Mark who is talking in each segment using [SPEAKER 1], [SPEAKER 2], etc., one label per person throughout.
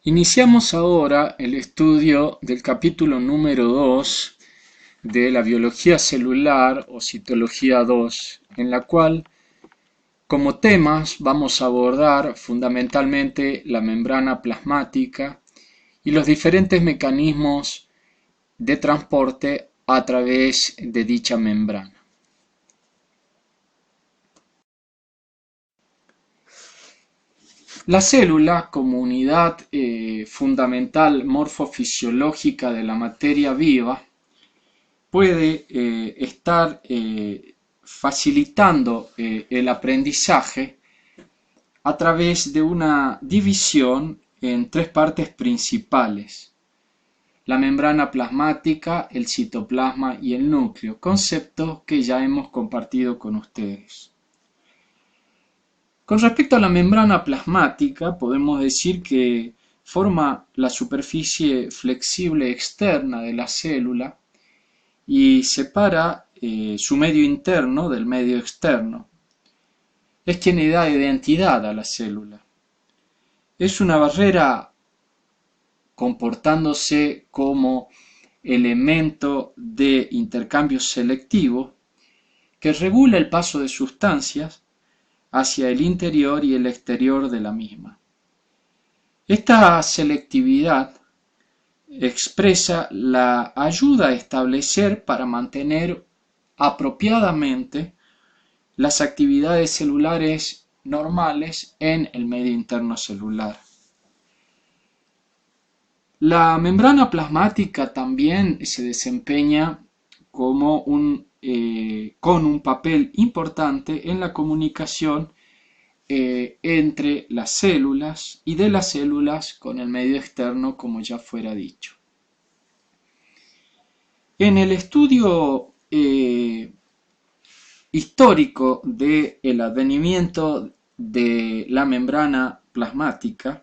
[SPEAKER 1] Iniciamos ahora el estudio del capítulo número 2 de la biología celular o citología 2, en la cual como temas vamos a abordar fundamentalmente la membrana plasmática y los diferentes mecanismos de transporte a través de dicha membrana. La célula, como unidad fundamental morfofisiológica de la materia viva, puede estar facilitando el aprendizaje a través de una división en tres partes principales: la membrana plasmática, el citoplasma y el núcleo, conceptos que ya hemos compartido con ustedes. Con respecto a la membrana plasmática, podemos decir que forma la superficie flexible externa de la célula y separa su medio interno del medio externo. Es quien le da identidad a la célula. Es una barrera comportándose como elemento de intercambio selectivo que regula el paso de sustancias hacia el interior y el exterior de la misma. Esta selectividad expresa la ayuda a establecer para mantener apropiadamente las actividades celulares normales en el medio interno celular. La membrana plasmática también se desempeña como con un papel importante en la comunicación entre las células y de las células con el medio externo, como ya fuera dicho. En el estudio histórico del advenimiento de la membrana plasmática,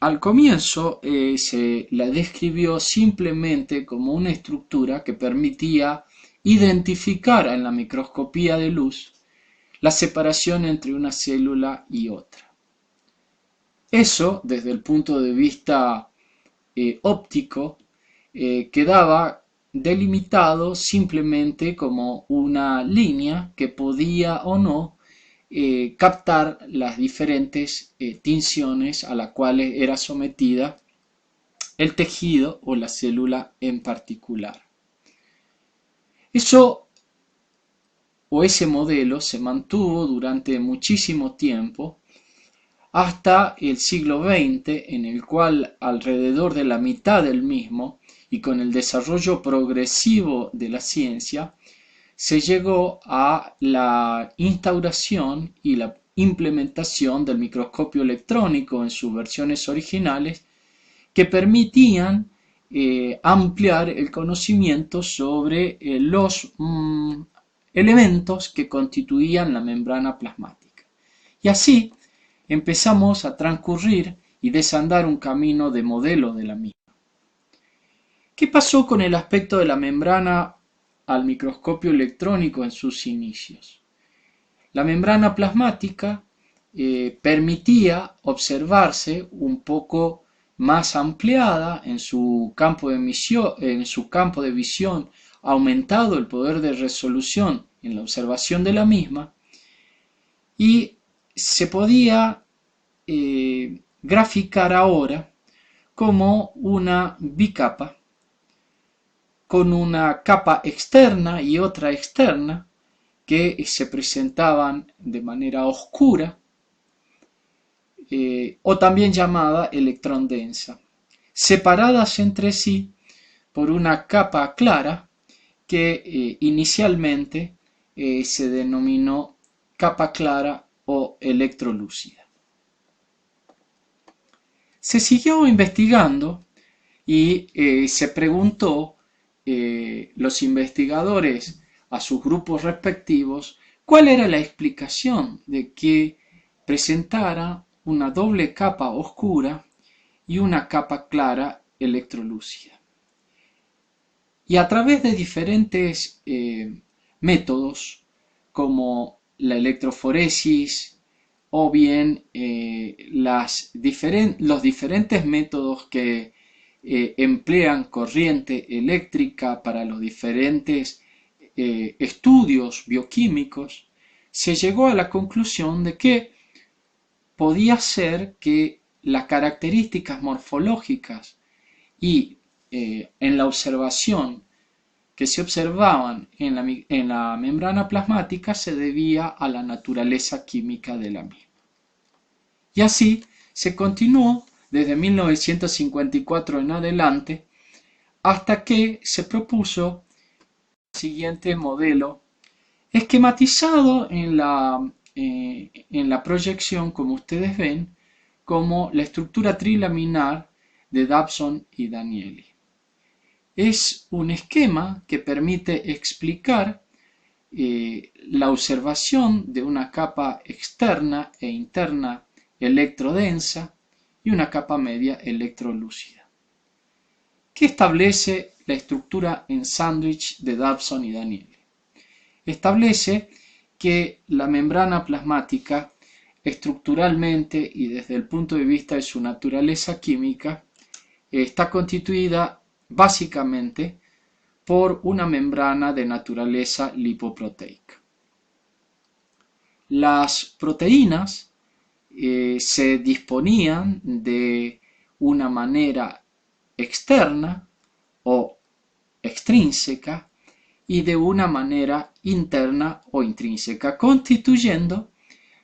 [SPEAKER 1] al comienzo se la describió simplemente como una estructura que permitía identificar en la microscopía de luz la separación entre una célula y otra. Eso, desde el punto de vista óptico, quedaba delimitado simplemente como una línea que podía o no captar las diferentes tinciones a las cuales era sometida el tejido o la célula en particular. Eso o ese modelo se mantuvo durante muchísimo tiempo hasta el siglo XX, en el cual alrededor de la mitad del mismo y con el desarrollo progresivo de la ciencia se llegó a la instauración y la implementación del microscopio electrónico en sus versiones originales, que permitían ampliar el conocimiento sobre los elementos que constituían la membrana plasmática. Y así empezamos a transcurrir y desandar un camino de modelo de la misma. ¿Qué pasó con el aspecto de la membrana al microscopio electrónico en sus inicios? La membrana plasmática permitía observarse un poco más ampliada en su campo de visión, aumentado el poder de resolución en la observación de la misma, y se podía graficar ahora como una bicapa, con una capa externa y otra externa que se presentaban de manera oscura o también llamada electrón densa, separadas entre sí por una capa clara que inicialmente se denominó capa clara o electrolúcida. Se siguió investigando y se preguntó los investigadores a sus grupos respectivos cuál era la explicación de que presentara una doble capa oscura y una capa clara electrolúcida. Y a través de diferentes métodos como la electroforesis, o bien los diferentes métodos que emplean corriente eléctrica para los diferentes estudios bioquímicos, se llegó a la conclusión de que podía ser que las características morfológicas y en la observación que se observaban en la membrana plasmática se debía a la naturaleza química de la misma. Y así se continuó desde 1954 en adelante hasta que se propuso el siguiente modelo esquematizado en la proyección, como ustedes ven, como la estructura trilaminar de Dobson y Danieli. Es un esquema que permite explicar la observación de una capa externa e interna electrodensa y una capa media electrolúcida, que establece la estructura en sándwich de Dobson y Danieli. Establece que la membrana plasmática, estructuralmente y desde el punto de vista de su naturaleza química, está constituida básicamente por una membrana de naturaleza lipoproteica. Las proteínas se disponían de una manera externa o extrínseca y de una manera interna o intrínseca, constituyendo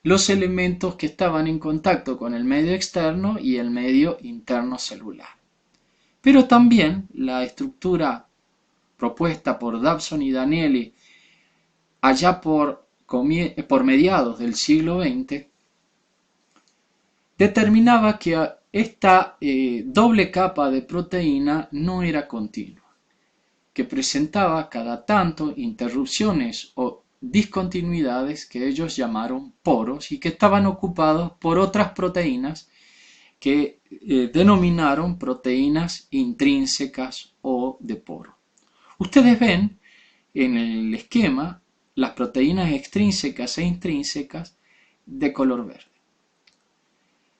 [SPEAKER 1] los elementos que estaban en contacto con el medio externo y el medio interno celular. Pero también la estructura propuesta por Dobson y Danieli allá por mediados del siglo XX determinaba que esta doble capa de proteína no era continua, que presentaba cada tanto interrupciones o discontinuidades que ellos llamaron poros y que estaban ocupados por otras proteínas que denominaron proteínas intrínsecas o de poro. Ustedes ven en el esquema las proteínas extrínsecas e intrínsecas de color verde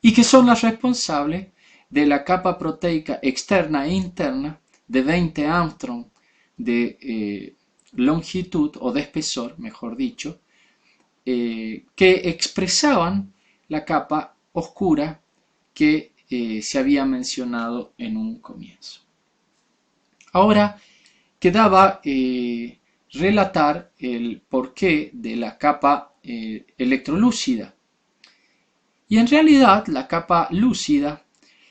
[SPEAKER 1] y que son las responsables de la capa proteica externa e interna de 20 Armstrong de longitud o de espesor, mejor dicho, que expresaban la capa oscura que se había mencionado en un comienzo. Ahora quedaba relatar el porqué de la capa electrolúcida. Y en realidad la capa lúcida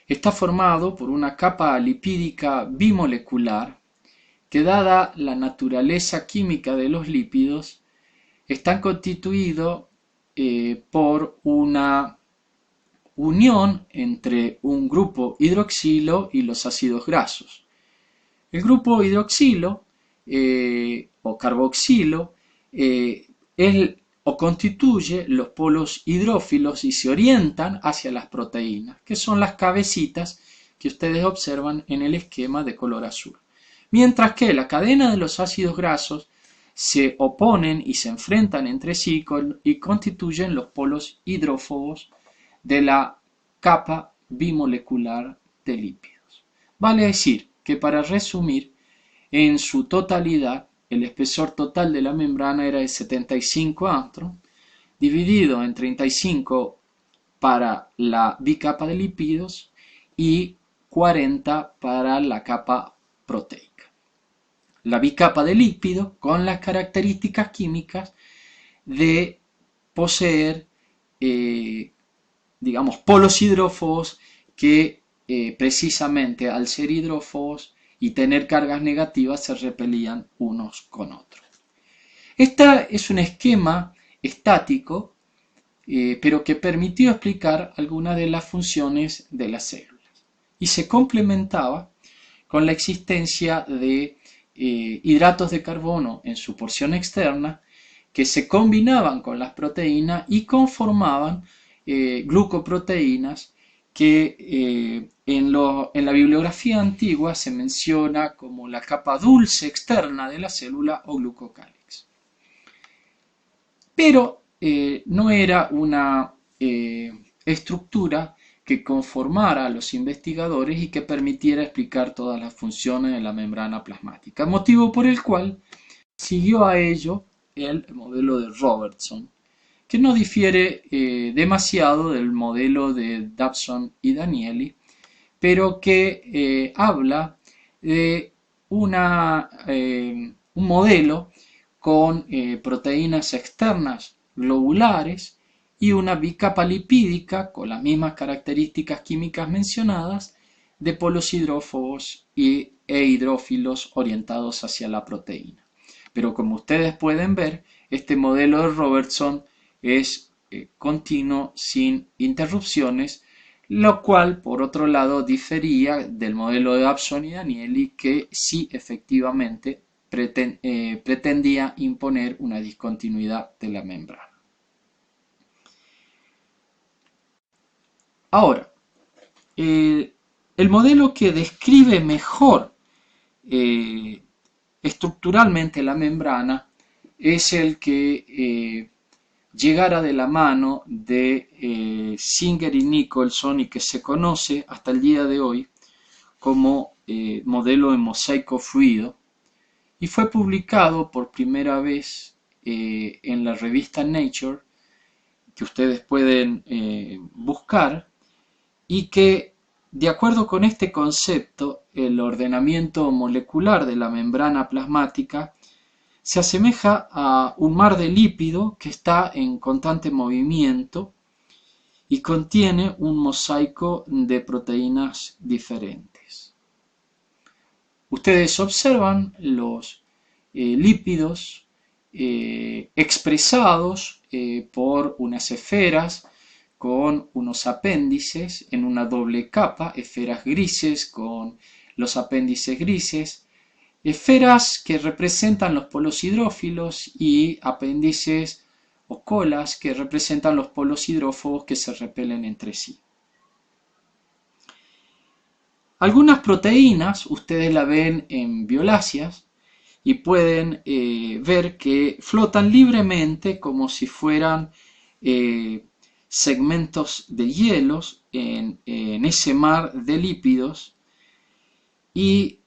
[SPEAKER 1] está formado por una capa lipídica bimolecular que, dada la naturaleza química de los lípidos, están constituidos por una unión entre un grupo hidroxilo y los ácidos grasos. El grupo hidroxilo o carboxilo constituye los polos hidrófilos y se orientan hacia las proteínas, que son las cabecitas que ustedes observan en el esquema de color azul. Mientras que la cadena de los ácidos grasos se oponen y se enfrentan entre sí y constituyen los polos hidrófobos de la capa bimolecular de lípidos. Vale decir que, para resumir, en su totalidad el espesor total de la membrana era de 75 Armstrong, dividido en 35 para la bicapa de lípidos y 40 para la capa proteica. La bicapa de lípidos con las características químicas de poseer, digamos, polos hidrófobos que precisamente al ser hidrófobos y tener cargas negativas se repelían unos con otros. Este es un esquema estático, pero que permitió explicar algunas de las funciones de las células y se complementaba con la existencia de hidratos de carbono en su porción externa que se combinaban con las proteínas y conformaban glucoproteínas que en la bibliografía antigua se menciona como la capa dulce externa de la célula o glucocálix. Pero no era una estructura que conformara a los investigadores y que permitiera explicar todas las funciones de la membrana plasmática, motivo por el cual siguió a ello el modelo de Robertson, que no difiere demasiado del modelo de Dobson y Danieli, pero que habla de un modelo con proteínas externas globulares y una bicapa lipídica con las mismas características químicas mencionadas de polos hidrófobos e hidrófilos orientados hacia la proteína. Pero como ustedes pueden ver, este modelo de Robertson es continuo sin interrupciones, lo cual por otro lado difería del modelo de Dobson y Danieli, que sí efectivamente pretendía imponer una discontinuidad de la membrana. Ahora, el modelo que describe mejor estructuralmente la membrana es el que llegara de la mano de Singer y Nicholson y que se conoce hasta el día de hoy como modelo de mosaico fluido, y fue publicado por primera vez en la revista Nature, que ustedes pueden buscar, y que, de acuerdo con este concepto, el ordenamiento molecular de la membrana plasmática se asemeja a un mar de lípido que está en constante movimiento y contiene un mosaico de proteínas diferentes. Ustedes observan los lípidos expresados por unas esferas con unos apéndices en una doble capa, esferas grises con los apéndices grises, esferas que representan los polos hidrófilos y apéndices o colas que representan los polos hidrófobos que se repelen entre sí. Algunas proteínas ustedes la ven en violáceas y pueden ver que flotan libremente como si fueran segmentos de hielos en ese mar de lípidos, y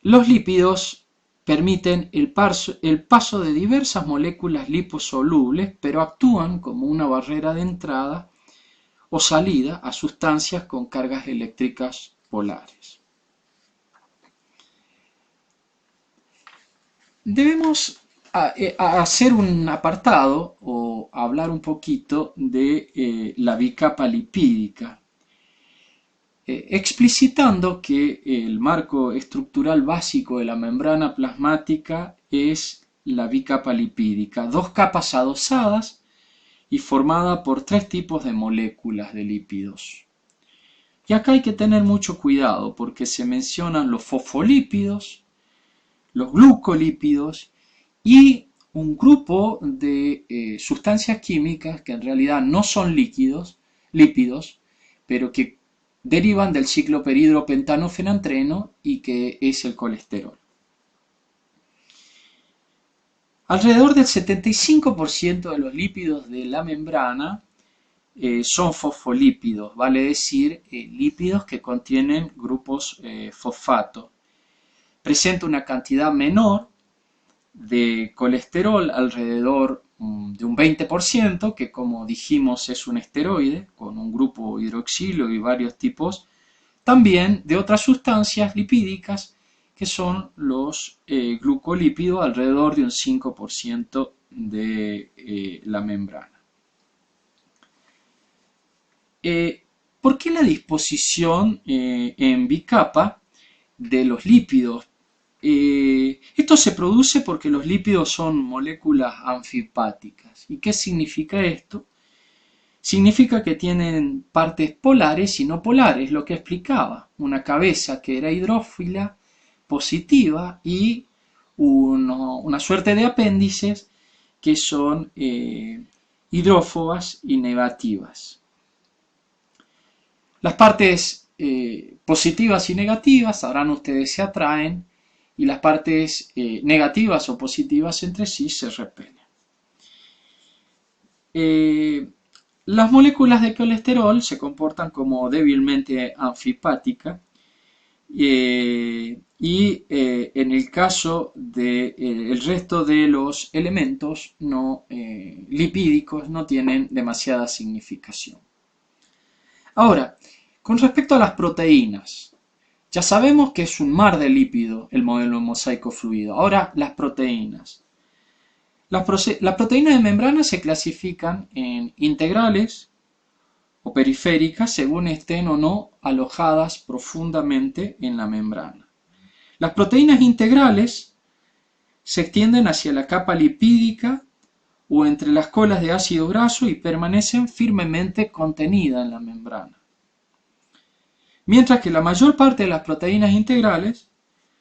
[SPEAKER 1] los lípidos permiten el paso de diversas moléculas liposolubles, pero actúan como una barrera de entrada o salida a sustancias con cargas eléctricas polares. Debemos hacer un apartado o hablar un poquito de la bicapa lipídica, explicitando que el marco estructural básico de la membrana plasmática es la bicapa lipídica, dos capas adosadas y formada por tres tipos de moléculas de lípidos. Y acá hay que tener mucho cuidado porque se mencionan los fosfolípidos, los glucolípidos y un grupo de sustancias químicas que en realidad no son lípidos, pero que derivan del ciclopehidropentanofenantreno y que es el colesterol. Alrededor del 75% de los lípidos de la membrana son fosfolípidos, vale decir, lípidos que contienen grupos fosfato. Presenta una cantidad menor de colesterol, alrededor de un 20%, que como dijimos es un esteroide, con un grupo hidroxilo y varios tipos, también de otras sustancias lipídicas, que son los glucolípidos, alrededor de un 5% de la membrana. ¿Por qué la disposición en bicapa de los lípidos? Esto se produce porque los lípidos son moléculas anfipáticas. ¿Y qué significa esto? Significa que tienen partes polares y no polares, lo que explicaba. Una cabeza que era hidrófila, positiva, y una suerte de apéndices que son hidrófobas y negativas. Las partes positivas y negativas, sabrán ustedes, se atraen, y las partes negativas o positivas entre sí se repelen. Las moléculas de colesterol se comportan como débilmente anfipáticas en el caso del resto de los elementos no, lipídicos no tienen demasiada significación. Ahora, con respecto a las proteínas, ya sabemos que es un mar de lípido el modelo mosaico fluido. Ahora, las proteínas. Las proteínas de membrana se clasifican en integrales o periféricas según estén o no alojadas profundamente en la membrana. Las proteínas integrales se extienden hacia la capa lipídica o entre las colas de ácido graso y permanecen firmemente contenidas en la membrana. Mientras que la mayor parte de las proteínas integrales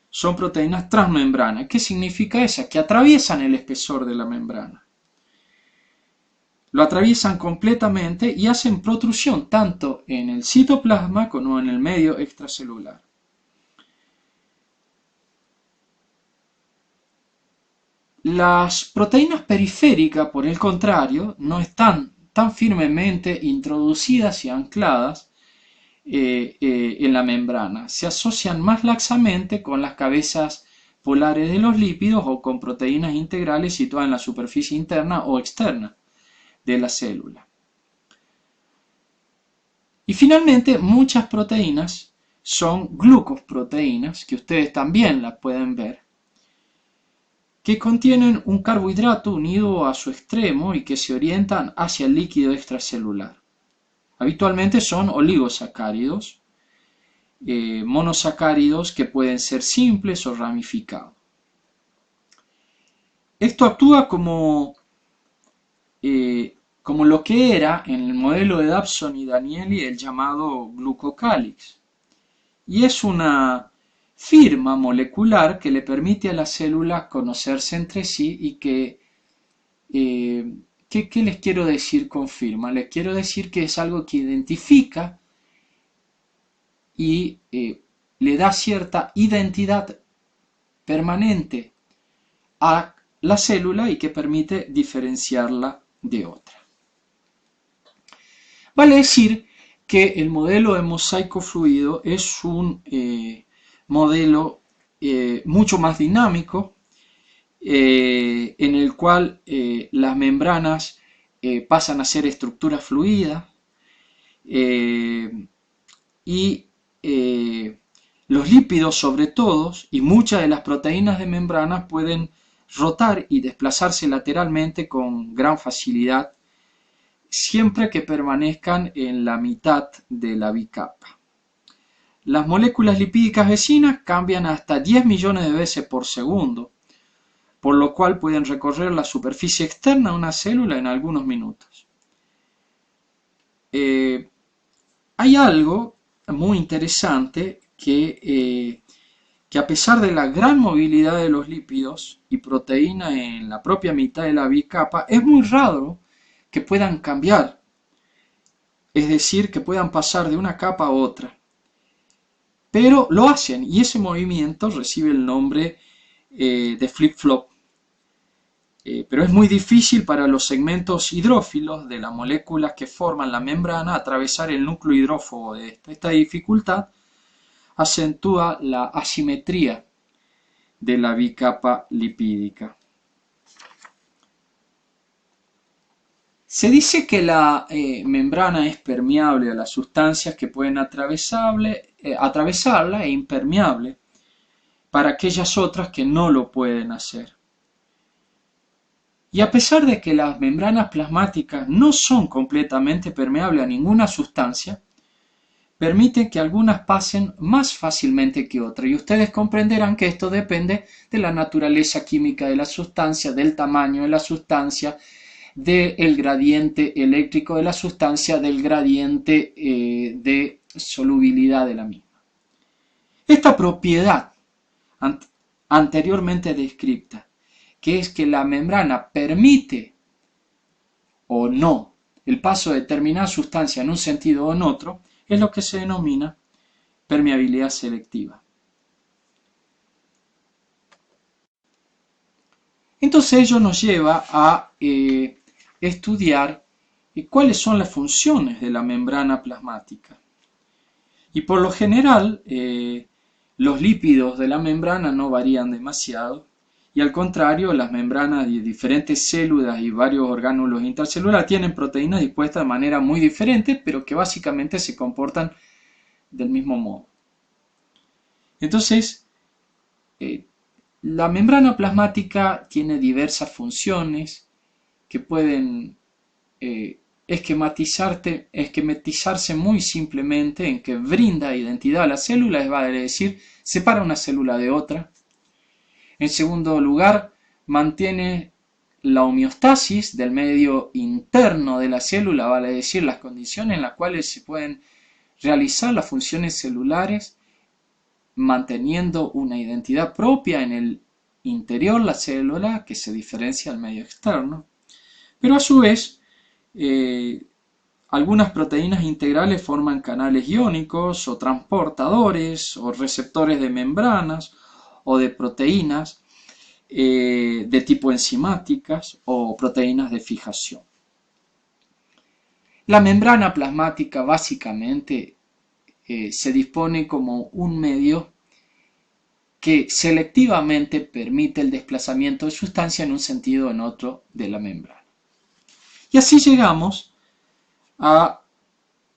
[SPEAKER 1] son proteínas transmembranas. ¿Qué significa eso? Que atraviesan el espesor de la membrana. Lo atraviesan completamente y hacen protrusión tanto en el citoplasma como en el medio extracelular. Las proteínas periféricas, por el contrario, no están tan firmemente introducidas y ancladas en la membrana. Se asocian más laxamente con las cabezas polares de los lípidos o con proteínas integrales situadas en la superficie interna o externa de la célula. Y finalmente, muchas proteínas son glucoproteínas, que ustedes también las pueden ver, que contienen un carbohidrato unido a su extremo y que se orientan hacia el líquido extracelular. Habitualmente son oligosacáridos, monosacáridos que pueden ser simples o ramificados. Esto actúa como lo que era en el modelo de Dabson y Danieli el llamado glucocálix. Y es una firma molecular que le permite a las células conocerse entre sí y que ¿qué les quiero decir con firma? Les quiero decir que es algo que identifica y le da cierta identidad permanente a la célula y que permite diferenciarla de otra. Vale decir que el modelo de mosaico fluido es un modelo mucho más dinámico, en el cual las membranas pasan a ser estructuras fluidas y los lípidos sobre todo y muchas de las proteínas de membranas pueden rotar y desplazarse lateralmente con gran facilidad siempre que permanezcan en la mitad de la bicapa. Las moléculas lipídicas vecinas cambian hasta 10 millones de veces por segundo, por lo cual pueden recorrer la superficie externa de una célula en algunos minutos. Hay algo muy interesante que a pesar de la gran movilidad de los lípidos y proteínas en la propia mitad de la bicapa, es muy raro que puedan cambiar, es decir, que puedan pasar de una capa a otra. Pero lo hacen y ese movimiento recibe el nombre de flip-flop. Pero es muy difícil para los segmentos hidrófilos de las moléculas que forman la membrana atravesar el núcleo hidrófobo de esta. Esta dificultad acentúa la asimetría de la bicapa lipídica. Se dice que la membrana es permeable a las sustancias que pueden atravesarla e impermeable para aquellas otras que no lo pueden hacer. Y a pesar de que las membranas plasmáticas no son completamente permeables a ninguna sustancia, permiten que algunas pasen más fácilmente que otras. Y ustedes comprenderán que esto depende de la naturaleza química de la sustancia, del tamaño de la sustancia, del gradiente eléctrico de la sustancia, del gradiente de solubilidad de la misma. Esta propiedad anteriormente descrita, que es que la membrana permite o no el paso de determinada sustancia en un sentido o en otro, es lo que se denomina permeabilidad selectiva. Entonces ello nos lleva a estudiar cuáles son las funciones de la membrana plasmática. Y por lo general, los lípidos de la membrana no varían demasiado, y al contrario, las membranas de diferentes células y varios orgánulos intercelulares tienen proteínas dispuestas de manera muy diferente, pero que básicamente se comportan del mismo modo. Entonces, la membrana plasmática tiene diversas funciones que pueden esquematizarse muy simplemente en que brinda identidad a la célula, es decir, separa una célula de otra. En segundo lugar, mantiene la homeostasis del medio interno de la célula, vale decir, las condiciones en las cuales se pueden realizar las funciones celulares, manteniendo una identidad propia en el interior de la célula que se diferencia del medio externo. Pero a su vez, algunas proteínas integrales forman canales iónicos o transportadores o receptores de membranas o de proteínas de tipo enzimáticas o proteínas de fijación. La membrana plasmática básicamente se dispone como un medio que selectivamente permite el desplazamiento de sustancia en un sentido o en otro de la membrana. Y así llegamos a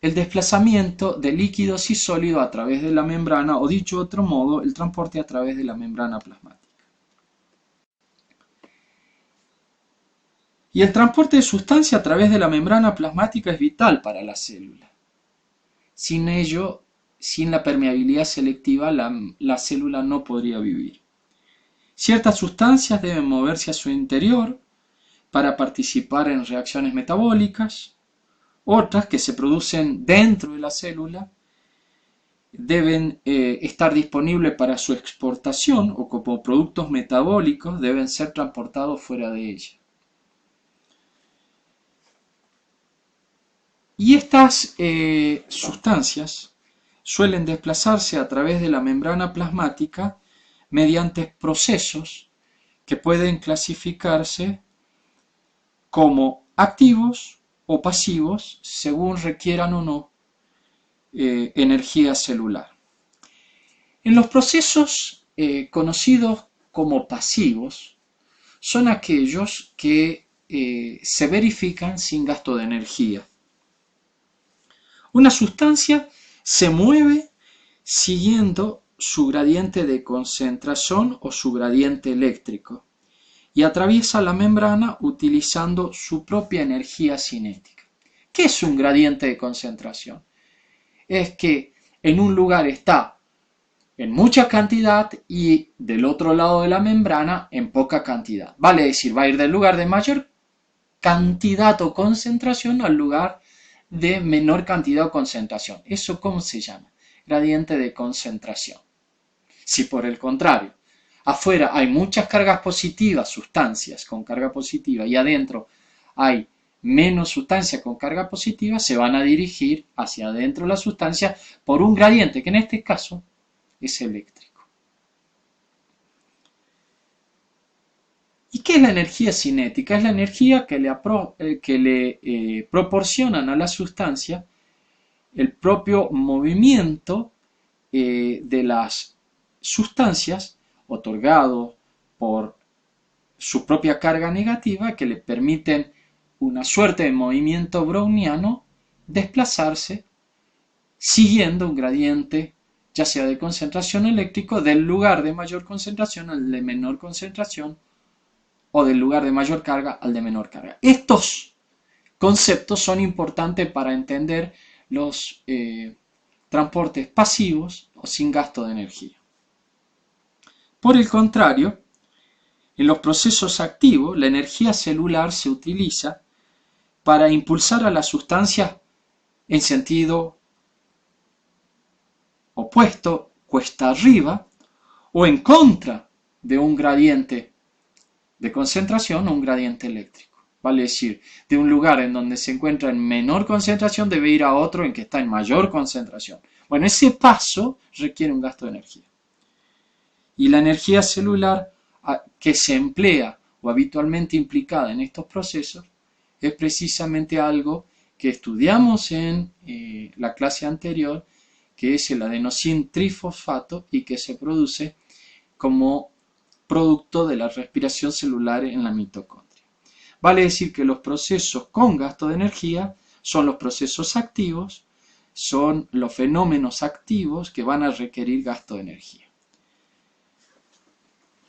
[SPEAKER 1] el desplazamiento de líquidos y sólidos a través de la membrana, o dicho de otro modo, el transporte a través de la membrana plasmática. Y el transporte de sustancia a través de la membrana plasmática es vital para la célula. Sin ello, sin la permeabilidad selectiva, la célula no podría vivir. Ciertas sustancias deben moverse a su interior para participar en reacciones metabólicas. Otras que se producen dentro de la célula deben estar disponibles para su exportación o como productos metabólicos deben ser transportados fuera de ella. Y estas sustancias suelen desplazarse a través de la membrana plasmática mediante procesos que pueden clasificarse como activos o pasivos según requieran o no energía celular. En los procesos conocidos como pasivos son aquellos que se verifican sin gasto de energía. Una sustancia se mueve siguiendo su gradiente de concentración o su gradiente eléctrico y atraviesa la membrana utilizando su propia energía cinética. ¿Qué es un gradiente de concentración? Es que en un lugar está en mucha cantidad y del otro lado de la membrana en poca cantidad. Vale decir, va a ir del lugar de mayor cantidad o concentración al lugar de menor cantidad o concentración. ¿Eso cómo se llama? Gradiente de concentración. Si por el contrario, afuera hay muchas cargas positivas, sustancias con carga positiva, y adentro hay menos sustancias con carga positiva, se van a dirigir hacia adentro de la sustancia por un gradiente, que en este caso es eléctrico. ¿Y qué es la energía cinética? Es la energía que le proporcionan a la sustancia el propio movimiento de las sustancias otorgado por su propia carga negativa, que le permiten una suerte de movimiento browniano desplazarse siguiendo un gradiente ya sea de concentración eléctrico del lugar de mayor concentración al de menor concentración o del lugar de mayor carga al de menor carga. Estos conceptos son importantes para entender los transportes pasivos o sin gasto de energía. Por el contrario, en los procesos activos, la energía celular se utiliza para impulsar a las sustancias en sentido opuesto, cuesta arriba, o en contra de un gradiente de concentración o un gradiente eléctrico. Vale decir, de un lugar en donde se encuentra en menor concentración debe ir a otro en que está en mayor concentración. Bueno, ese paso requiere un gasto de energía. Y la energía celular que se emplea o habitualmente implicada en estos procesos es precisamente algo que estudiamos en la clase anterior, que es el adenosín trifosfato y que se produce como producto de la respiración celular en la mitocondria. Vale decir que los procesos con gasto de energía son los procesos activos, son los fenómenos activos que van a requerir gasto de energía.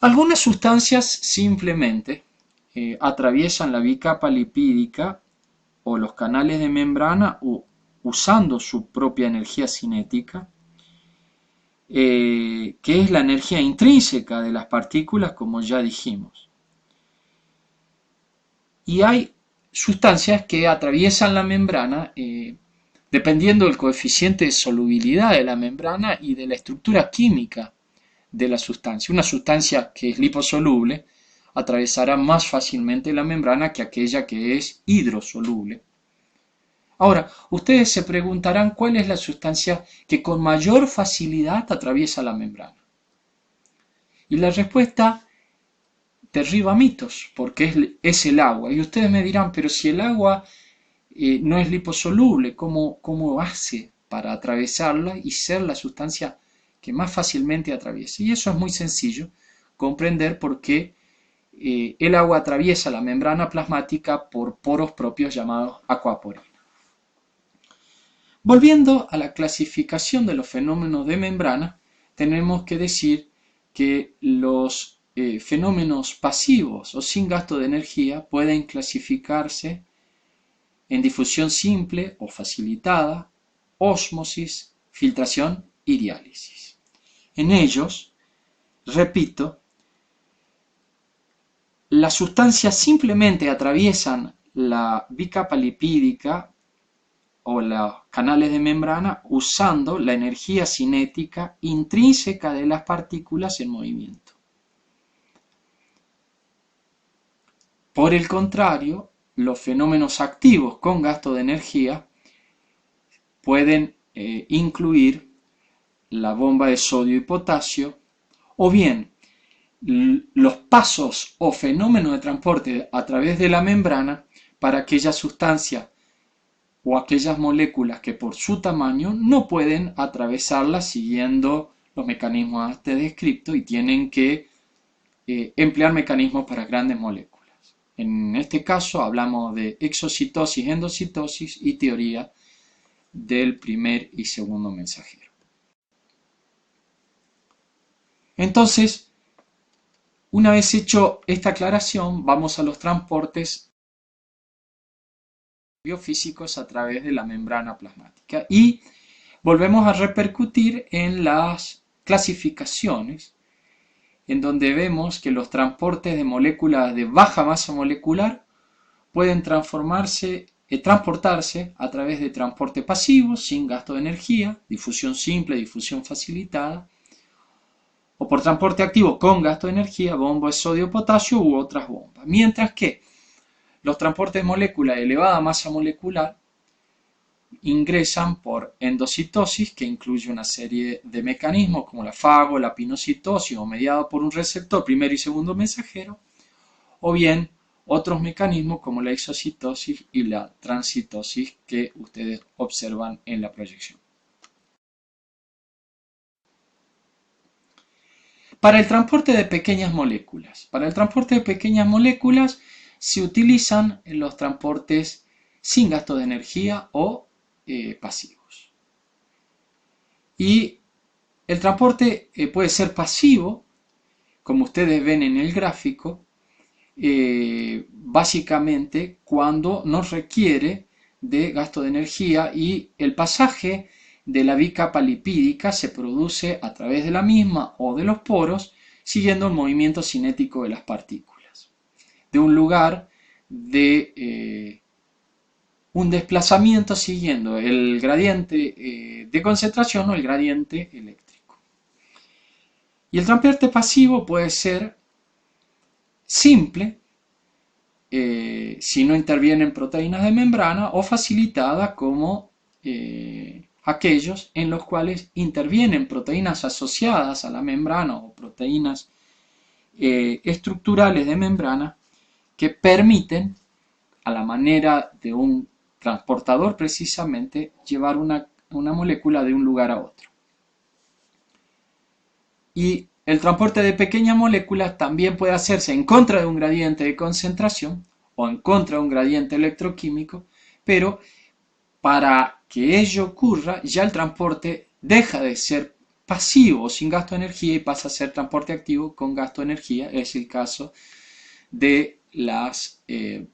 [SPEAKER 1] Algunas sustancias simplemente atraviesan la bicapa lipídica o los canales de membrana usando su propia energía cinética, que es la energía intrínseca de las partículas, como ya dijimos. Y hay sustancias que atraviesan la membrana dependiendo del coeficiente de solubilidad de la membrana y de la estructura química de la sustancia. Una sustancia que es liposoluble atravesará más fácilmente la membrana que aquella que es hidrosoluble. Ahora, ustedes se preguntarán cuál es la sustancia que con mayor facilidad atraviesa la membrana. Y la respuesta derriba mitos, porque es el agua. Y ustedes me dirán, pero si el agua no es liposoluble, ¿cómo hace para atravesarla y ser la sustancia que más fácilmente atraviesa? Y eso es muy sencillo, comprender por qué el agua atraviesa la membrana plasmática por poros propios llamados aquaporina. Volviendo a la clasificación de los fenómenos de membrana, tenemos que decir que los fenómenos pasivos o sin gasto de energía pueden clasificarse en difusión simple o facilitada, ósmosis, filtración y diálisis. En ellos, repito, las sustancias simplemente atraviesan la bicapa lipídica o los canales de membrana usando la energía cinética intrínseca de las partículas en movimiento. Por el contrario, los fenómenos activos con gasto de energía pueden incluir la bomba de sodio y potasio, o bien los pasos o fenómenos de transporte a través de la membrana para aquella sustancia o aquellas moléculas que por su tamaño no pueden atravesarla siguiendo los mecanismos antes descritos y tienen que emplear mecanismos para grandes moléculas. En este caso hablamos de exocitosis, endocitosis y teoría del primer y segundo mensajero. Entonces, una vez hecho esta aclaración, vamos a los transportes biofísicos a través de la membrana plasmática y volvemos a repercutir en las clasificaciones, en donde vemos que los transportes de moléculas de baja masa molecular pueden transportarse a través de transporte pasivo, sin gasto de energía, difusión simple, difusión facilitada, o por transporte activo con gasto de energía, bomba de sodio-potasio u otras bombas. Mientras que los transportes de moléculas de elevada masa molecular ingresan por endocitosis, que incluye una serie de mecanismos como la fago, la pinocitosis o mediado por un receptor primer y segundo mensajero, o bien otros mecanismos como la exocitosis y la transitosis que ustedes observan en la proyección. Para el transporte de pequeñas moléculas. Para el transporte de pequeñas moléculas se utilizan los transportes sin gasto de energía o pasivos. Y el transporte puede ser pasivo, como ustedes ven en el gráfico, básicamente cuando no requiere de gasto de energía y el pasaje de la bicapa lipídica se produce a través de la misma o de los poros siguiendo el movimiento cinético de las partículas, de un lugar de un desplazamiento siguiendo el gradiente de concentración o el gradiente eléctrico. Y el transporte pasivo puede ser simple, si no intervienen proteínas de membrana, o facilitada como aquellos en los cuales intervienen proteínas asociadas a la membrana o proteínas estructurales de membrana que permiten, a la manera de un transportador precisamente, llevar una molécula de un lugar a otro. Y el transporte de pequeñas moléculas también puede hacerse en contra de un gradiente de concentración o en contra de un gradiente electroquímico, pero para que ello ocurra, ya el transporte deja de ser pasivo sin gasto de energía y pasa a ser transporte activo con gasto de energía. Es el caso de las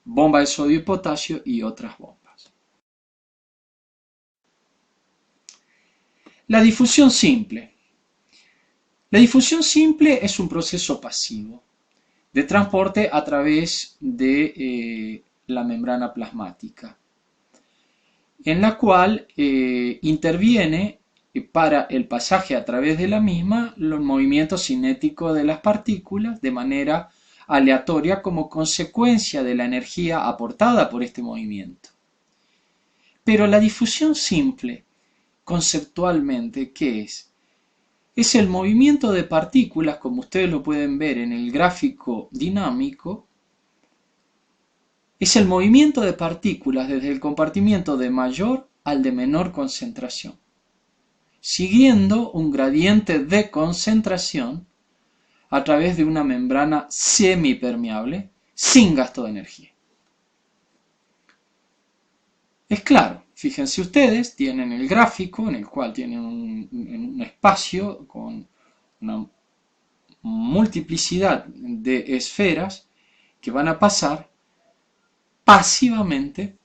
[SPEAKER 1] bombas de sodio y potasio y otras bombas. La difusión simple. La difusión simple es un proceso pasivo de transporte a través de la membrana plasmática, en la cual interviene para el pasaje a través de la misma los movimientos cinéticos de las partículas de manera aleatoria como consecuencia de la energía aportada por este movimiento. Pero la difusión simple, conceptualmente, ¿qué es? Es el movimiento de partículas, como ustedes lo pueden ver en el gráfico dinámico, es el movimiento de partículas desde el compartimiento de mayor al de menor concentración, siguiendo un gradiente de concentración a través de una membrana semipermeable sin gasto de energía. Es claro, fíjense ustedes, tienen el gráfico en el cual tienen un espacio con una multiplicidad de esferas que van a pasar pasivamente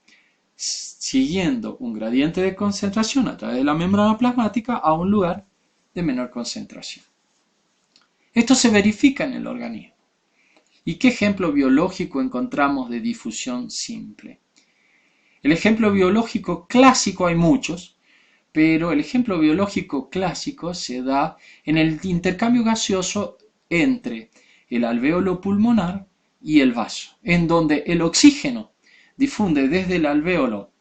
[SPEAKER 1] siguiendo un gradiente de concentración a través de la membrana plasmática a un lugar de menor concentración. Esto se verifica en el organismo. ¿Y qué ejemplo biológico encontramos de difusión simple? El ejemplo biológico clásico, hay muchos, pero el ejemplo biológico clásico se da en el intercambio gaseoso entre el alvéolo pulmonar y el vaso, en donde el oxígeno difunde desde el alvéolo,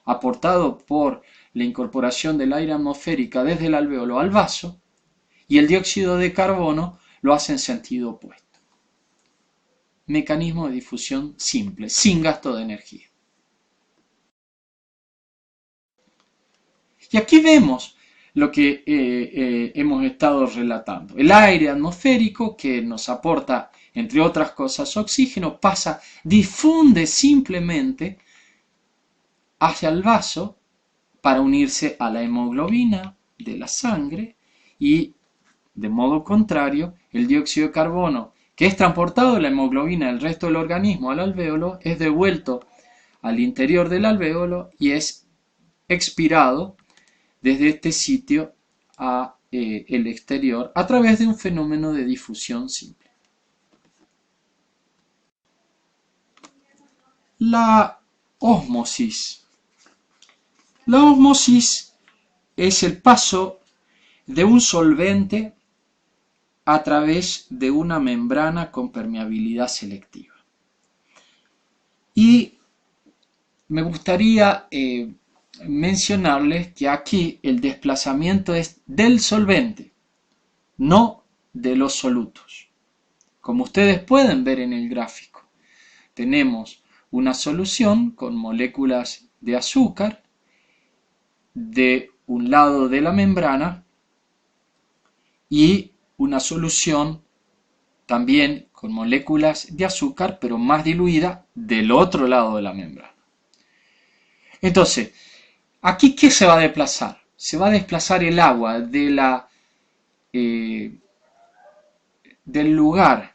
[SPEAKER 1] aportado por la incorporación del aire atmosférica desde el alvéolo al vaso, y el dióxido de carbono lo hace en sentido opuesto. Mecanismo de difusión simple, sin gasto de energía. Y aquí vemos lo que hemos estado relatando. El aire atmosférico que nos aporta, entre otras cosas, oxígeno, difunde simplemente hacia el vaso para unirse a la hemoglobina de la sangre y, de modo contrario, el dióxido de carbono, que es transportado de la hemoglobina del resto del organismo al alvéolo, es devuelto al interior del alvéolo y es expirado desde este sitio a el exterior a través de un fenómeno de difusión simple. La ósmosis. La ósmosis es el paso de un solvente a través de una membrana con permeabilidad selectiva. Y me gustaría mencionarles que aquí el desplazamiento es del solvente, no de los solutos. Como ustedes pueden ver en el gráfico, tenemos una solución con moléculas de azúcar de un lado de la membrana y una solución también con moléculas de azúcar pero más diluida del otro lado de la membrana. Entonces, ¿aquí qué se va a desplazar? Se va a desplazar el agua del lugar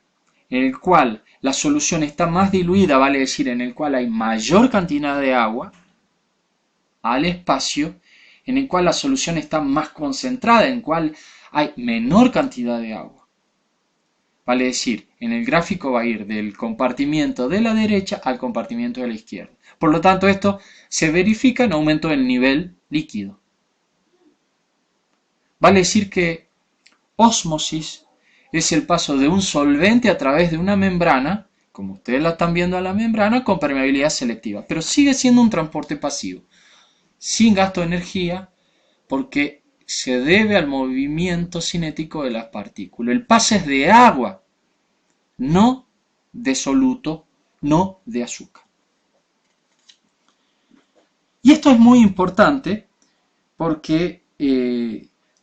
[SPEAKER 1] en el cual la solución está más diluida, vale decir, en el cual hay mayor cantidad de agua, al espacio en el cual la solución está más concentrada, en el cual hay menor cantidad de agua. Vale decir, en el gráfico va a ir del compartimiento de la derecha al compartimiento de la izquierda. Por lo tanto, esto se verifica en aumento del nivel líquido. Vale decir que ósmosis es el paso de un solvente a través de una membrana, como ustedes la están viendo a la membrana, con permeabilidad selectiva, pero sigue siendo un transporte pasivo, sin gasto de energía, porque se debe al movimiento cinético de las partículas. El pase es de agua, no de soluto, no de azúcar. Y esto es muy importante porque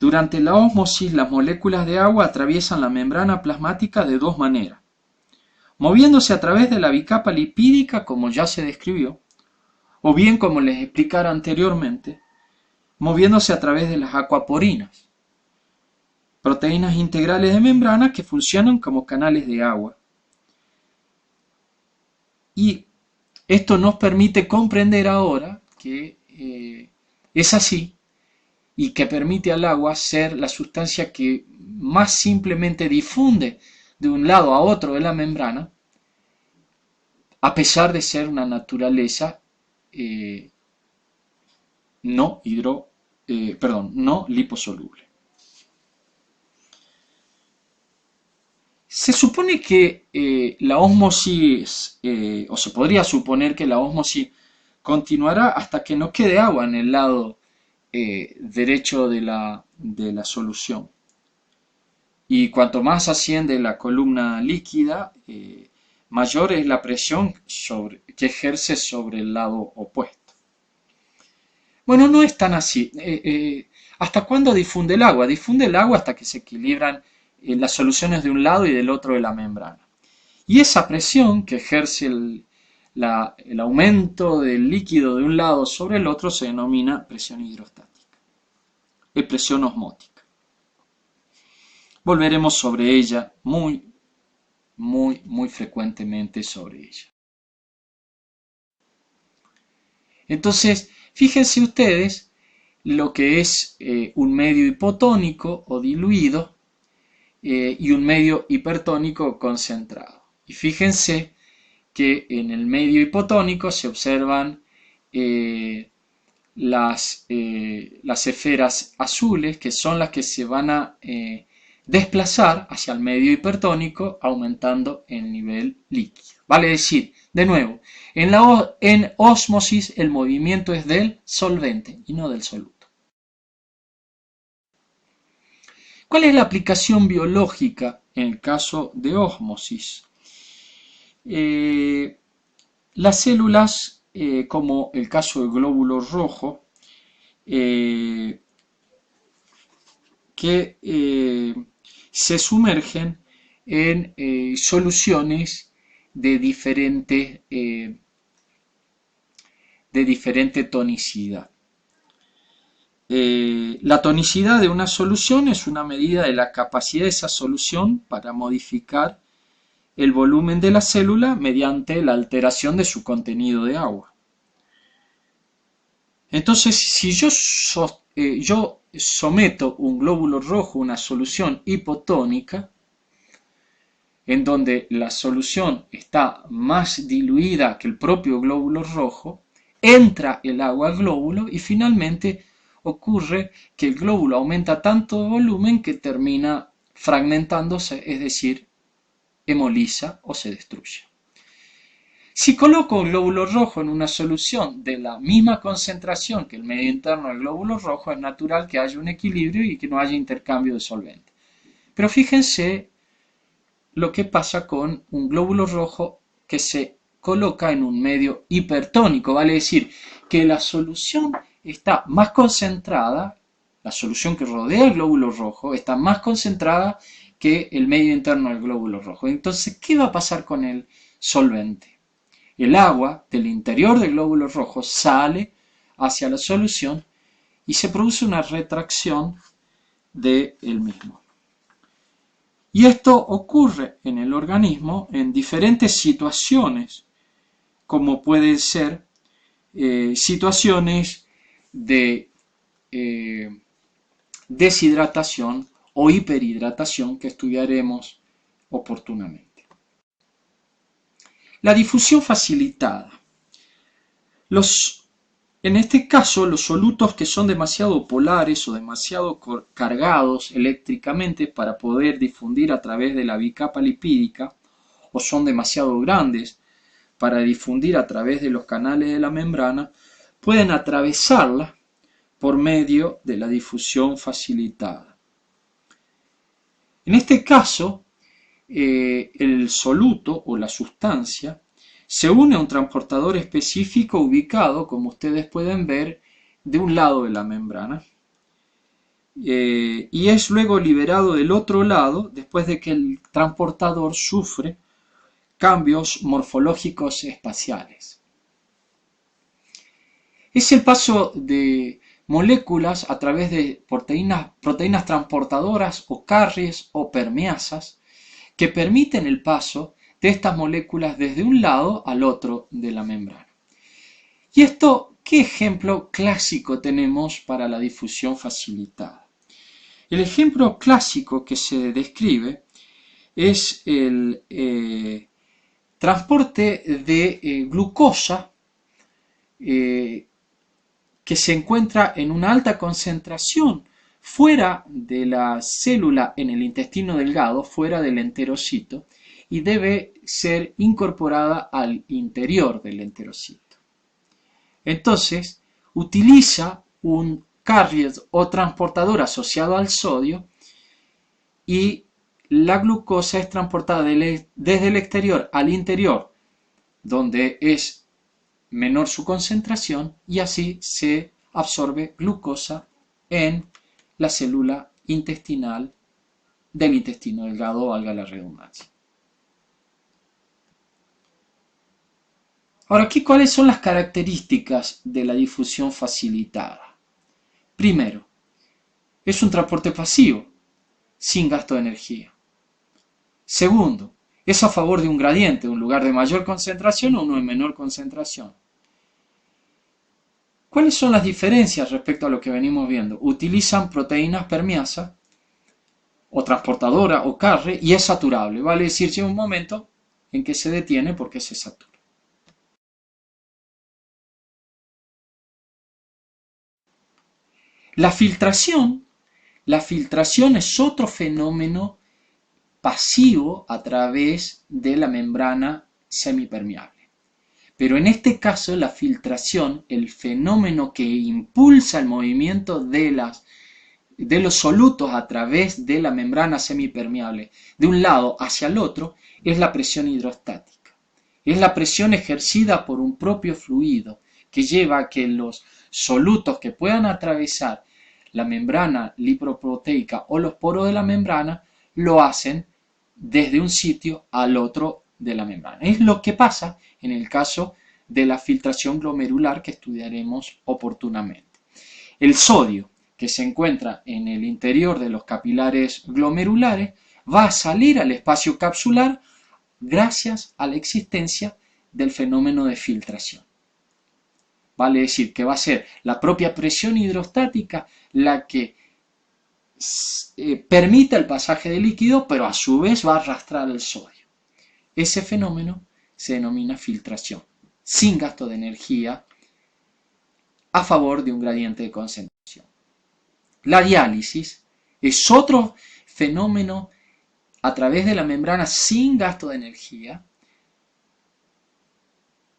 [SPEAKER 1] durante la ósmosis las moléculas de agua atraviesan la membrana plasmática de dos maneras, moviéndose a través de la bicapa lipídica como ya se describió, o bien como les explicara anteriormente, moviéndose a través de las acuaporinas, proteínas integrales de membrana que funcionan como canales de agua. Y esto nos permite comprender ahora que es así y que permite al agua ser la sustancia que más simplemente difunde de un lado a otro de la membrana, a pesar de ser una naturaleza no liposoluble. Se supone que la ósmosis, o se podría suponer que la ósmosis continuará hasta que no quede agua en el lado derecho de la solución. Y cuanto más asciende la columna líquida, mayor es la presión que ejerce sobre el lado opuesto. Bueno, no es tan así. ¿Hasta cuándo difunde el agua? Difunde el agua hasta que se equilibran las soluciones de un lado y del otro de la membrana. Y esa presión que ejerce el aumento del líquido de un lado sobre el otro se denomina presión hidrostática, presión osmótica. Volveremos sobre ella muy frecuentemente sobre ella. Entonces, fíjense ustedes lo que es un medio hipotónico o diluido y un medio hipertónico concentrado. Y fíjense que en el medio hipotónico se observan las esferas azules, que son las que se van a desplazar hacia el medio hipertónico, aumentando el nivel líquido. Vale decir, de nuevo, en ósmosis el movimiento es del solvente y no del soluto. ¿Cuál es la aplicación biológica en el caso de ósmosis? Las células, como el caso del glóbulo rojo, que se sumergen en soluciones de diferente tonicidad. La tonicidad de una solución es una medida de la capacidad de esa solución para modificar el volumen de la célula mediante la alteración de su contenido de agua. Entonces, si yo someto un glóbulo rojo a una solución hipotónica, en donde la solución está más diluida que el propio glóbulo rojo, entra el agua al glóbulo y finalmente ocurre que el glóbulo aumenta tanto de volumen que termina fragmentándose, es decir, hemoliza o se destruye. Si coloco el glóbulo rojo en una solución de la misma concentración que el medio interno del glóbulo rojo, es natural que haya un equilibrio y que no haya intercambio de solvente. Pero fíjense lo que pasa con un glóbulo rojo que se coloca en un medio hipertónico, vale decir que la solución está más concentrada, la solución que rodea el glóbulo rojo está más concentrada que el medio interno del glóbulo rojo. Entonces, ¿qué va a pasar con el solvente? El agua del interior del glóbulo rojo sale hacia la solución y se produce una retracción del mismo. Y esto ocurre en el organismo en diferentes situaciones, como pueden ser situaciones de deshidratación o hiperhidratación que estudiaremos oportunamente. La difusión facilitada. En este caso, los solutos que son demasiado polares o demasiado cargados eléctricamente para poder difundir a través de la bicapa lipídica, o son demasiado grandes para difundir a través de los canales de la membrana, pueden atravesarla por medio de la difusión facilitada. En este caso, el soluto o la sustancia se une a un transportador específico ubicado, como ustedes pueden ver, de un lado de la membrana. Y es luego liberado del otro lado después de que el transportador sufre cambios morfológicos espaciales. Es el paso de moléculas a través de proteínas transportadoras o carriers o permeasas que permiten el paso de estas moléculas desde un lado al otro de la membrana. ¿Y esto qué ejemplo clásico tenemos para la difusión facilitada? El ejemplo clásico que se describe es el transporte de glucosa que se encuentra en una alta concentración fuera de la célula en el intestino delgado, fuera del enterocito, y debe ser incorporada al interior del enterocito. Entonces, utiliza un carrier o transportador asociado al sodio y la glucosa es transportada desde el exterior al interior, donde es menor su concentración, y así se absorbe glucosa en la célula intestinal del intestino delgado, valga la redundancia. Ahora, ¿cuáles son las características de la difusión facilitada? Primero, es un transporte pasivo, sin gasto de energía. Segundo, es a favor de un gradiente, un lugar de mayor concentración o uno de menor concentración. ¿Cuáles son las diferencias respecto a lo que venimos viendo? Utilizan proteínas permeasas o transportadora o carrier y es saturable, vale decir, llega un momento en que se detiene porque se satura. La filtración es otro fenómeno pasivo a través de la membrana semipermeable. Pero en este caso la filtración, el fenómeno que impulsa el movimiento de los solutos a través de la membrana semipermeable de un lado hacia el otro, es la presión hidrostática. Es la presión ejercida por un propio fluido que lleva a que los solutos que puedan atravesar la membrana lipoproteica o los poros de la membrana lo hacen desde un sitio al otro de la membrana. Es lo que pasa en el caso de la filtración glomerular que estudiaremos oportunamente. El sodio que se encuentra en el interior de los capilares glomerulares va a salir al espacio capsular gracias a la existencia del fenómeno de filtración. Vale decir que va a ser la propia presión hidrostática la que permite el pasaje de líquido, pero a su vez va a arrastrar el sodio. Ese fenómeno se denomina filtración, sin gasto de energía, a favor de un gradiente de concentración. La diálisis es otro fenómeno a través de la membrana sin gasto de energía,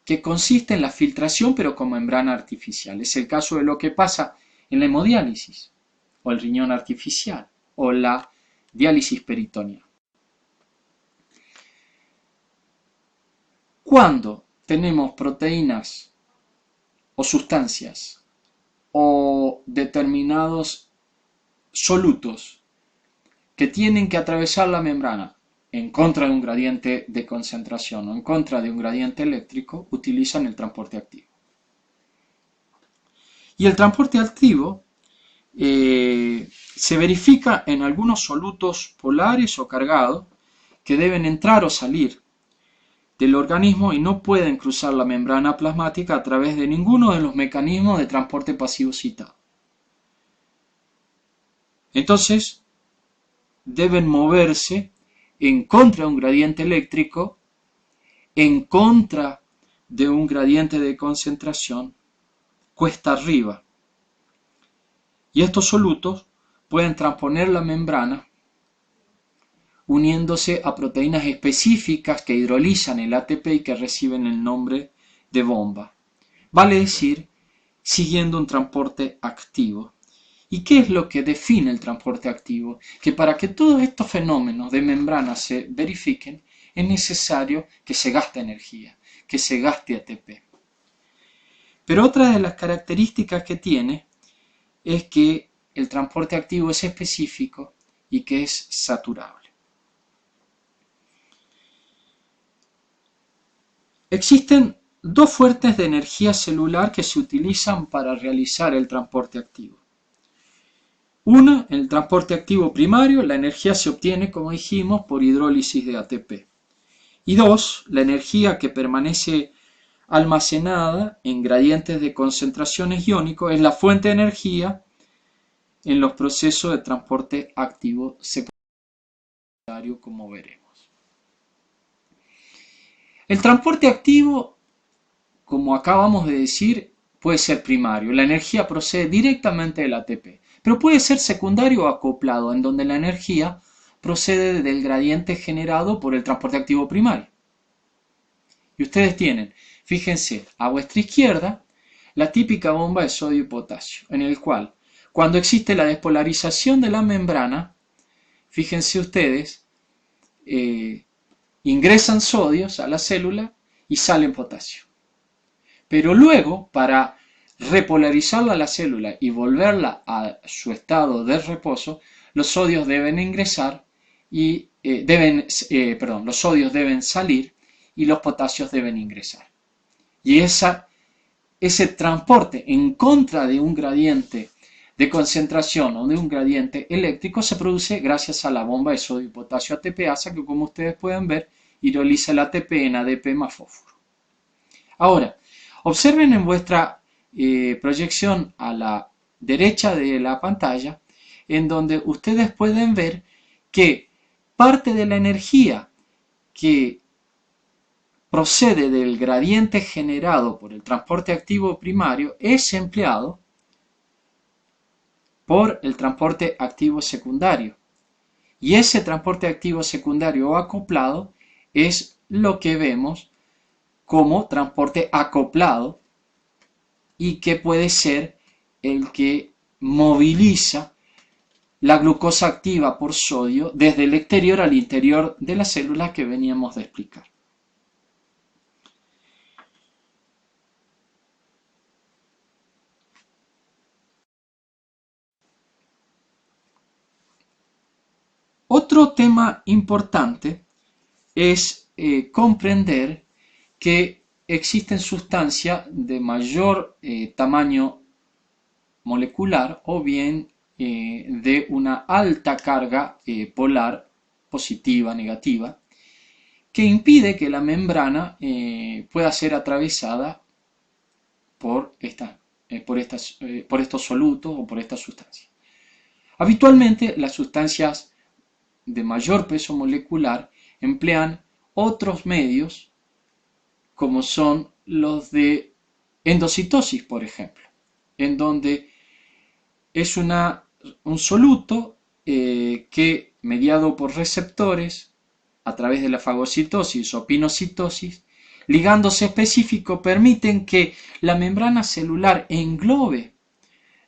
[SPEAKER 1] que consiste en la filtración pero con membrana artificial. Es el caso de lo que pasa en la hemodiálisis, o el riñón artificial, o la diálisis peritoneal. Cuando tenemos proteínas o sustancias o determinados solutos que tienen que atravesar la membrana en contra de un gradiente de concentración o en contra de un gradiente eléctrico, utilizan el transporte activo. Y el transporte activo se verifica en algunos solutos polares o cargados que deben entrar o salir del organismo y no pueden cruzar la membrana plasmática a través de ninguno de los mecanismos de transporte pasivo citados. Entonces, deben moverse en contra de un gradiente eléctrico, en contra de un gradiente de concentración, cuesta arriba. Y estos solutos pueden transponer la membrana uniéndose a proteínas específicas que hidrolizan el ATP y que reciben el nombre de bomba. Vale decir, siguiendo un transporte activo. ¿Y qué es lo que define el transporte activo? Que para que todos estos fenómenos de membrana se verifiquen, es necesario que se gaste energía, que se gaste ATP. Pero otra de las características que tiene es que el transporte activo es específico y que es saturable. Existen dos fuentes de energía celular que se utilizan para realizar el transporte activo. Una, el transporte activo primario, la energía se obtiene, como dijimos, por hidrólisis de ATP. Y dos, la energía que permanece almacenada en gradientes de concentraciones iónicos es la fuente de energía en los procesos de transporte activo secundario, como veremos. El transporte activo, como acabamos de decir, puede ser primario. La energía procede directamente del ATP, pero puede ser secundario o acoplado, en donde la energía procede del gradiente generado por el transporte activo primario. Y ustedes tienen, fíjense, a vuestra izquierda, la típica bomba de sodio y potasio, en el cual, cuando existe la despolarización de la membrana, fíjense ustedes, ingresan sodios a la célula y salen potasio. Pero luego, para repolarizarla a la célula y volverla a su estado de reposo, los sodios deben ingresar y los sodios deben salir y los potasios deben ingresar. Y ese transporte en contra de un gradiente de concentración o de un gradiente eléctrico se produce gracias a la bomba de sodio y potasio ATPasa, que como ustedes pueden ver, hidroliza el ATP en ADP más fósforo. Ahora, observen en vuestra proyección a la derecha de la pantalla, en donde ustedes pueden ver que parte de la energía que procede del gradiente generado por el transporte activo primario es empleado por el transporte activo secundario. Y ese transporte activo secundario o acoplado es lo que vemos como transporte acoplado y que puede ser el que moviliza la glucosa activa por sodio desde el exterior al interior de la célula que veníamos de explicar. Otro tema importante es comprender que existen sustancias de mayor tamaño molecular o bien de una alta carga polar positiva, negativa, que impide que la membrana pueda ser atravesada por estos solutos o por estas sustancias. Habitualmente las sustancias de mayor peso molecular emplean otros medios como son los de endocitosis, por ejemplo, en donde es un soluto que, mediado por receptores a través de la fagocitosis o pinocitosis, ligandos específicos permiten que la membrana celular englobe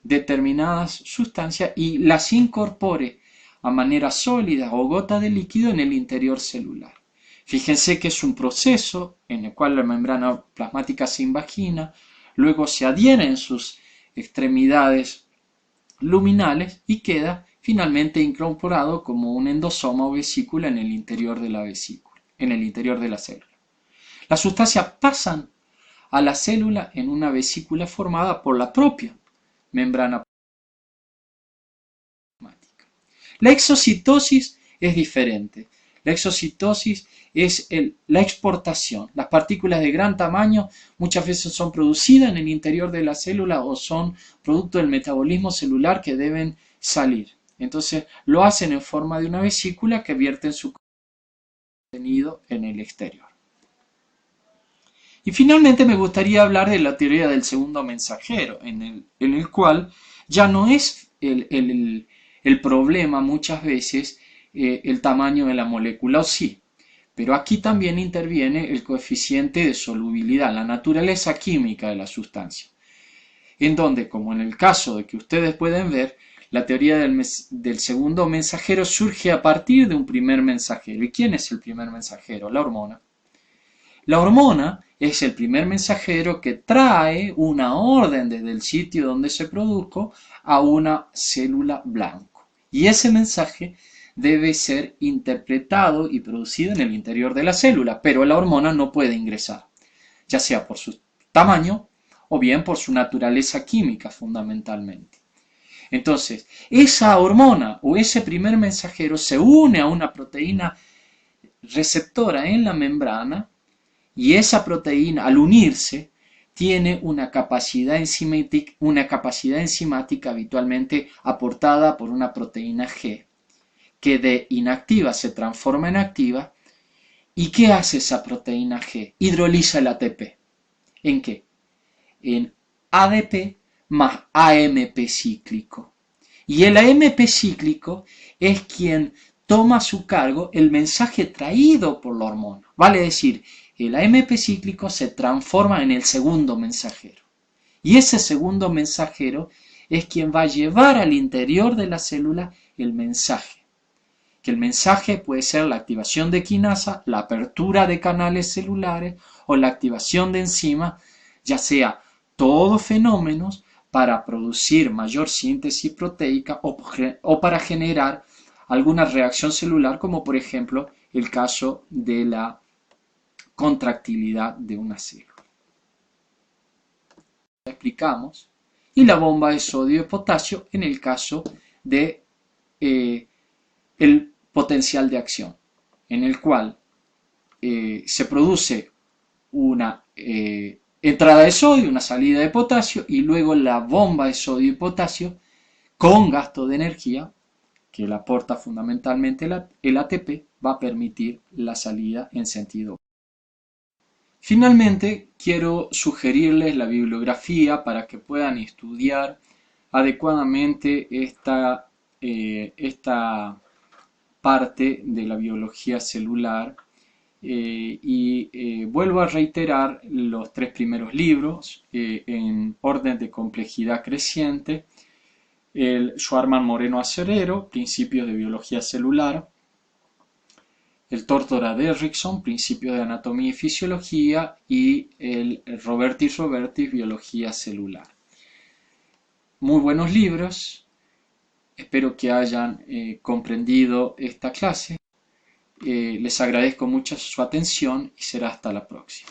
[SPEAKER 1] determinadas sustancias y las incorpore a manera sólida o gota de líquido en el interior celular. Fíjense que es un proceso en el cual la membrana plasmática se invagina, luego se adhiere en sus extremidades luminales y queda finalmente incorporado como un endosoma o vesícula en el interior de la vesícula, en el interior de la célula. Las sustancias pasan a la célula en una vesícula formada por la propia membrana plasmática. La exocitosis es diferente. La exocitosis es la exportación. Las partículas de gran tamaño muchas veces son producidas en el interior de la célula o son producto del metabolismo celular que deben salir. Entonces lo hacen en forma de una vesícula que vierten su contenido en el exterior. Y finalmente me gustaría hablar de la teoría del segundo mensajero, en el cual ya no es el problema muchas veces el tamaño de la molécula, o sí, pero aquí también interviene el coeficiente de solubilidad, la naturaleza química de la sustancia, en donde, como en el caso de que ustedes pueden ver, la teoría del segundo mensajero surge a partir de un primer mensajero. ¿Y quién es el primer mensajero? La hormona. La hormona es el primer mensajero que trae una orden desde el sitio donde se produjo a una célula blanco. Y ese mensaje debe ser interpretado y producido en el interior de la célula, pero la hormona no puede ingresar, ya sea por su tamaño o bien por su naturaleza química fundamentalmente. Entonces, esa hormona o ese primer mensajero se une a una proteína receptora en la membrana y esa proteína, al unirse, tiene una capacidad enzimática habitualmente aportada por una proteína G, que de inactiva se transforma en activa. ¿Y qué hace esa proteína G? Hidroliza el ATP. ¿En qué? En ADP más AMP cíclico. Y el AMP cíclico es quien toma a su cargo el mensaje traído por la hormona. Vale decir, el AMP cíclico se transforma en el segundo mensajero. Y ese segundo mensajero es quien va a llevar al interior de la célula el mensaje. Que el mensaje puede ser la activación de quinasa, la apertura de canales celulares o la activación de enzimas, ya sea todos fenómenos para producir mayor síntesis proteica o para generar alguna reacción celular, como por ejemplo el caso de la contractilidad de una célula. Explicamos. Y la bomba de sodio y potasio en el caso de el potencial de acción, en el cual se produce una entrada de sodio, una salida de potasio y luego la bomba de sodio y potasio con gasto de energía que le aporta fundamentalmente el ATP va a permitir la salida en sentido. Finalmente, quiero sugerirles la bibliografía para que puedan estudiar adecuadamente esta parte de la biología celular. Vuelvo a reiterar los tres primeros libros en orden de complejidad creciente: el Schwarman Moreno Acerero, Principios de Biología Celular; el Tórtora de Erickson, Principios de Anatomía y Fisiología; y el Robertis, Biología Celular. Muy buenos libros, espero que hayan comprendido esta clase. Les agradezco mucho su atención y será hasta la próxima.